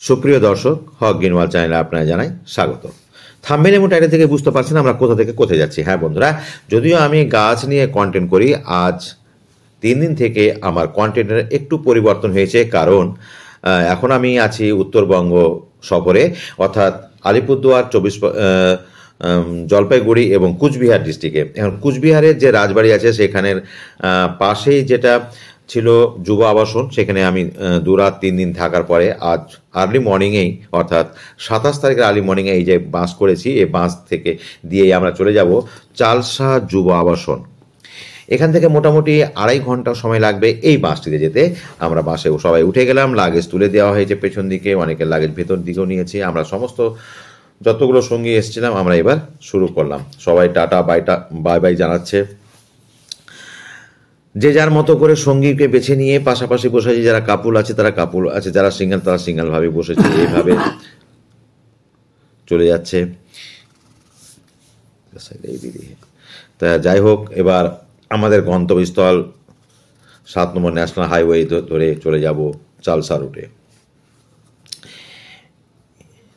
সুপ্রিয় দর্শক, হক গিনওয়াল চ্যানেলে আপনারা জানাই স্বাগত। থাম্বনেল এবং টাইটেল থেকে বুঝতে পারছেন আমরা কোথা থেকে কোথায় যাচ্ছি। হ্যাঁ বন্ধুরা, যদিও আমি গাছ নিয়ে কন্টেন্ট করি, আজ 3 দিন থেকে আমার কন্টেন্টের একটু পরিবর্তন হয়েছে। কারণ এখন আমি আছি উত্তরবঙ্গ সফরে, অর্থাৎ আলিপুরদুয়ার, জলপাইগুড়ি এবং কুচবিহার ডিস্ট্রিক্টে। এখন কুচবিহারের যে রাজবাড়ি আছে সেখানের পাশেই যেটা ছিল যুব আবাসন, সেখানে আমি 2 রাত 3 দিন থাকার পরে আজ আর্লি মর্নিংয়েই, অর্থাৎ 27 তারিখের আর্লি মর্নিংয়ে এই যে বাস করেছি, এই বাস থেকে দিয়েই আমরা চলে যাব চালসা যুব আবাসন। এখান থেকে মোটামুটি 2.5 ঘন্টা সময় লাগবে এই বাসটিতে যেতে। আমরা বাসে সবাই উঠে গেলাম, লাগেজ তুলে দেওয়া হয়েছে পেছন দিকে, অনেকের লাগেজ ভেতর দিকেও নিয়েছি। আমরা সমস্ত যতগুলো সঙ্গী এসেছিলাম আমরা এবার শুরু করলাম। সবাই টাটা বাই বাই জানাচ্ছে, যে যার মতো করে সঙ্গীকে বেছে নিয়ে পাশাপাশি বসেছে। যারা কাপুল আছে তারা কাপুল আছে, যারা সিঙ্গেল তারা সিঙ্গেল ভাবে বসেছে। এইভাবে চলে যাচ্ছে। তা যাই হোক, এবার আমাদের গন্তব্যস্থল 7 নম্বর ন্যাশনাল হাইওয়ে ধরে চলে যাব চালসা রুটে।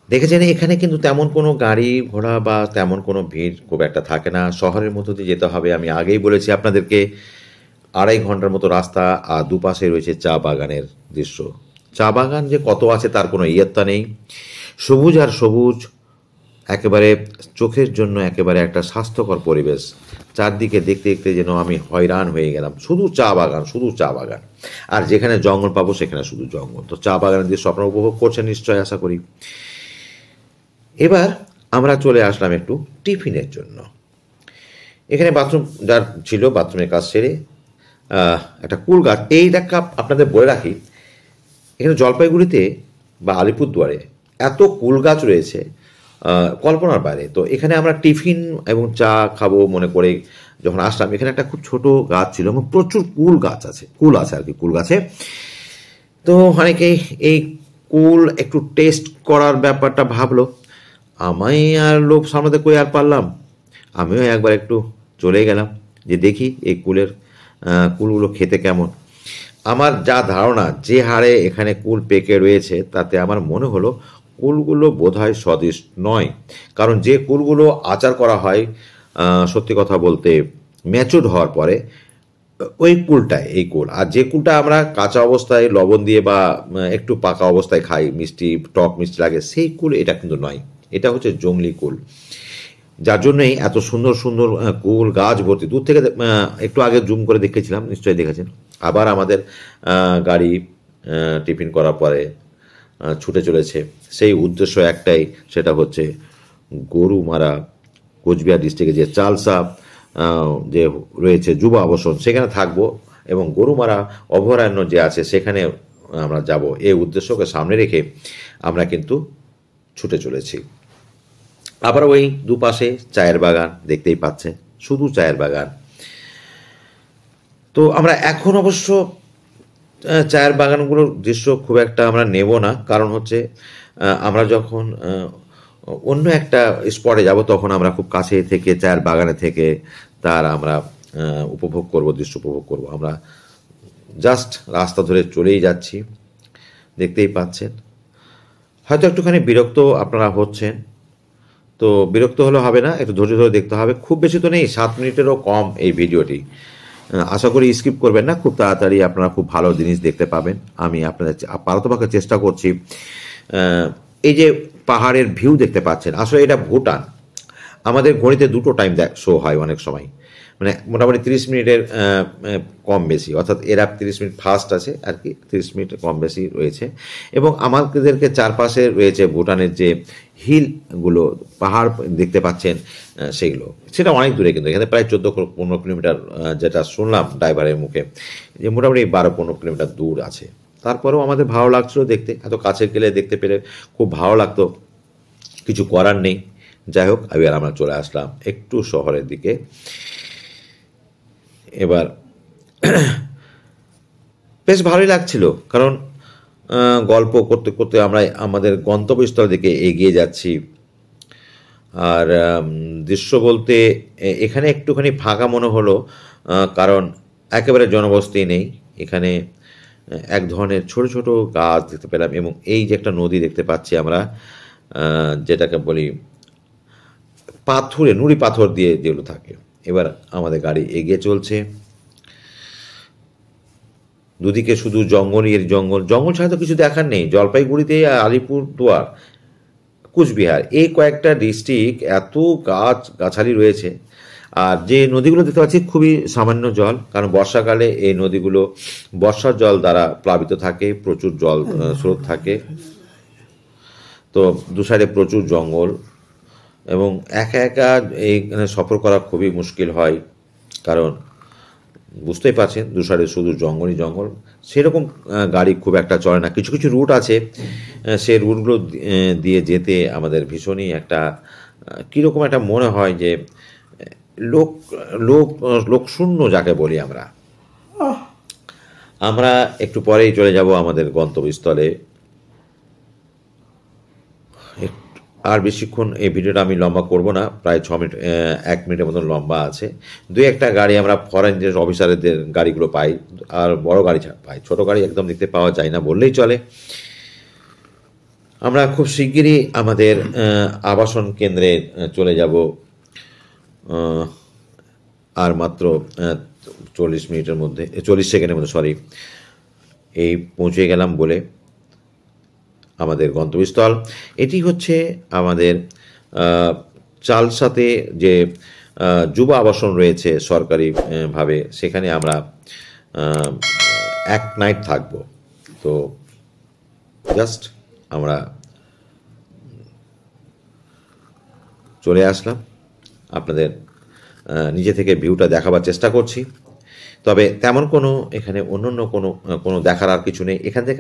দেখেছেন এখানে কিন্তু তেমন কোনো গাড়ি ঘোড়া বা তেমন কোনো ভিড় খুব একটা থাকে না। শহরের মধ্য দিয়ে যেতে হবে। আমি আগেই বলেছি আপনাদেরকে, 2.5 ঘন্টার মতো রাস্তা, আর দুপাশে রয়েছে চা বাগানের দৃশ্য। চা বাগান যে কত আছে তার কোনো ইয়ত্তা নেই। সবুজ আর সবুজ, একেবারে চোখের জন্য একেবারে একটা স্বাস্থ্যকর পরিবেশ। চারদিকে দেখতে দেখতে যেন আমি হয়রান হয়ে গেলাম। শুধু চা বাগান, শুধু চা বাগান, আর যেখানে জঙ্গল পাবো সেখানে শুধু জঙ্গল। তো চা বাগানের দৃশ্য আপনারা উপভোগ করছেন নিশ্চয়, আশা করি। এবার আমরা চলে আসলাম একটু টিফিনের জন্য। এখানে বাথরুম যার ছিল, বাথরুমের কাজ সেরে একটা কুল গাছ। এই দেখা আপনাদের বলে রাখি, এখানে জলপাইগুড়িতে বা আলিপুরদুয়ারে এত কুল গাছ রয়েছে কল্পনার বাইরে। তো এখানে আমরা টিফিন এবং চা খাবো মনে করে যখন আসলাম, এখানে একটা খুব ছোট গাছ ছিল এবং প্রচুর কুল আছে আর কি, কুল গাছে। তো অনেকেই এই কুল একটু টেস্ট করার ব্যাপারটা ভাবলো। আমি আর লোভ সামলাতে কই আর পারলাম, আমিও একবার একটু চলে গেলাম যে দেখি এই কুলগুলো খেতে কেমন। আমার যা ধারণা, যে হারে এখানে কুল পেকে রয়েছে, তাতে আমার মনে হলো কুলগুলো বোধহয় স্বাদিষ্ট নয়। কারণ যে কুলগুলো আচার করা হয়, সত্যি কথা বলতে ম্যাচুরড হওয়ার পরে এই কুল, আর যে কুলটা আমরা কাঁচা অবস্থায় লবণ দিয়ে বা একটু পাকা অবস্থায় খাই, টক মিষ্টি লাগে, সেই কুল এটা কিন্তু নয়। এটা হচ্ছে জংলি কুল, যার জন্যই এত সুন্দর সুন্দর কুল গাছ ভর্তি। দূর থেকে একটু আগে জুম করে দেখেছিলাম, নিশ্চয়ই দেখেছেন। আবার আমাদের গাড়ি টিফিন করার পরে ছুটে চলেছে। সেই উদ্দেশ্য একটাই, সেটা হচ্ছে গরুমারা কোচবিহার ডিস্ট্রিক্টে যে চালসা যে রয়েছে যুব আবাসন, সেখানে থাকবো এবং গরুমারা অভয়ারণ্য যে আছে সেখানে আমরা যাব। এই উদ্দেশ্যকে সামনে রেখে আমরা কিন্তু ছুটে চলেছি। আবার ওই দুপাশে চায়ের বাগান দেখতেই পাচ্ছেন, শুধু চায়ের বাগান। তো আমরা এখন অবশ্য চায়ের বাগানগুলোর দৃশ্য খুব একটা আমরা নেব না, কারণ হচ্ছে আমরা যখন অন্য একটা স্পটে যাব তখন আমরা খুব কাছে থেকে চায়ের বাগানে থেকে তার আমরা দৃশ্য উপভোগ করব। আমরা জাস্ট রাস্তা ধরে চলেই যাচ্ছি, দেখতেই পাচ্ছেন। হয়তো একটুখানি বিরক্ত আপনারা হচ্ছেন, তো বিরক্ত হলে হবে না, একটু ধৈর্য ধরে দেখতে হবে। খুব বেশি তো নেই, 7 মিনিটেরও কম এই ভিডিওটি। আশা করি স্কিপ করবেন না, খুব তাড়াতাড়ি আপনারা খুব ভালো জিনিস দেখতে পাবেন। আমি আপনাদের পারতপক্ষে চেষ্টা করছি। এই যে পাহাড়ের ভিউ দেখতে পাচ্ছেন, আসলে এটা ভুটান। আমাদের ঘড়িতে 2টো টাইম শো হয় অনেক সময়, মানে মোটামুটি 30 মিনিটের কম বেশি, অর্থাৎ এরা 30 মিনিট ফাস্ট আছে আর কি, 30 মিনিটের কম বেশি রয়েছে। এবং আমাদেরকে চারপাশে রয়েছে ভুটানের যে হিলগুলো, পাহাড় দেখতে পাচ্ছেন সেগুলো, সেটা অনেক দূরে, কিন্তু এখানে প্রায় 14-15 কিলোমিটার, যেটা শুনলাম ড্রাইভারের মুখে, যে মোটামুটি 12-15 কিলোমিটার দূর আছে। তারপরেও আমাদের ভালো লাগছিল দেখতে, এত কাছে গেলে দেখতে পেলে খুব ভালো লাগতো, কিছু করার নেই। যাই হোক, এবার আমরা চলে আসলাম একটু শহরের দিকে। এবার বেশ ভালোই লাগছিল, কারণ গল্প করতে করতে আমরা আমাদের গন্তব্যস্থল দিকে এগিয়ে যাচ্ছি। আর দৃশ্য বলতে এখানে একটুখানি ফাঁকা মনে হলো, কারণ একেবারে জনবসতি নেই এখানে। এক ধরনের ছোট ছোট গাছ দেখতে পেলাম, এবং এই যে একটা নদী দেখতে পাচ্ছি আমরা, যেটাকে বলি পাথুরে, নুড়ি পাথর দিয়ে যেগুলো থাকে। এবার আমাদের গাড়ি এগিয়ে চলছে, দুদিকে শুধু জঙ্গলই জঙ্গল, জঙ্গল ছাড়া তো কিছু দেখার নেই। জলপাইগুড়িতে, আলিপুরদুয়ার, কুচবিহার, এই কয়েকটা ডিস্ট্রিক্ট এত গাছালি রয়েছে। আর যে নদীগুলো দেখতে পাচ্ছি খুবই সামান্য জল, কারণ বর্ষাকালে এই নদীগুলো বর্ষার জল দ্বারা প্লাবিত থাকে, প্রচুর জল স্রোত থাকে। তো দু সাইডে প্রচুর জঙ্গল, এবং একা একা এইখানে সফর করা খুবই মুশকিল হয়, কারণ বুঝতেই পারছেন দু সাইডে শুধু জঙ্গলই জঙ্গল। সেরকম গাড়ি খুব একটা চলে না। কিছু কিছু রুট আছে, সেই রুটগুলো দিয়ে যেতে আমাদের ভীষণই একটা কীরকম একটা মনে হয় যে লোক লোক লোকশূন্য যাকে বলি আমরা। আমরা একটু পরেই চলে যাব আমাদের গন্তব্যস্থলে। আর বেশিক্ষণ এই ভিডিওটা আমি লম্বা করব না, প্রায় 6 মিনিট, 1 মিনিটের মতন লম্বা আছে। দুই একটা গাড়ি আমরা ফরেন যে অফিসারদের গাড়িগুলো পাই, আর বড় গাড়ি পাই, ছোট গাড়ি একদম দেখতে পাওয়া যায় না বললেই চলে। আমরা খুব শিগগিরই আমাদের আবাসন কেন্দ্রে চলে যাব, আর মাত্র 40 মিনিটের মধ্যে, 40 সেকেন্ডের মধ্যে, সরি, এই পৌঁছে গেলাম বলে আমাদের গন্তব্যস্থল। এটি হচ্ছে আমাদের চালসাতে যে যুব আবাসন রয়েছে সরকারি ভাবে, সেখানে আমরা 1 নাইট থাকব। তো জাস্ট আমরা চলে আসলাম, আপনাদের নিজে থেকে ভিউটা দেখাবার চেষ্টা করছি। তবে তেমন কোনো এখানে অন্য কোনো দেখার আর কিছু নেই। এখান থেকে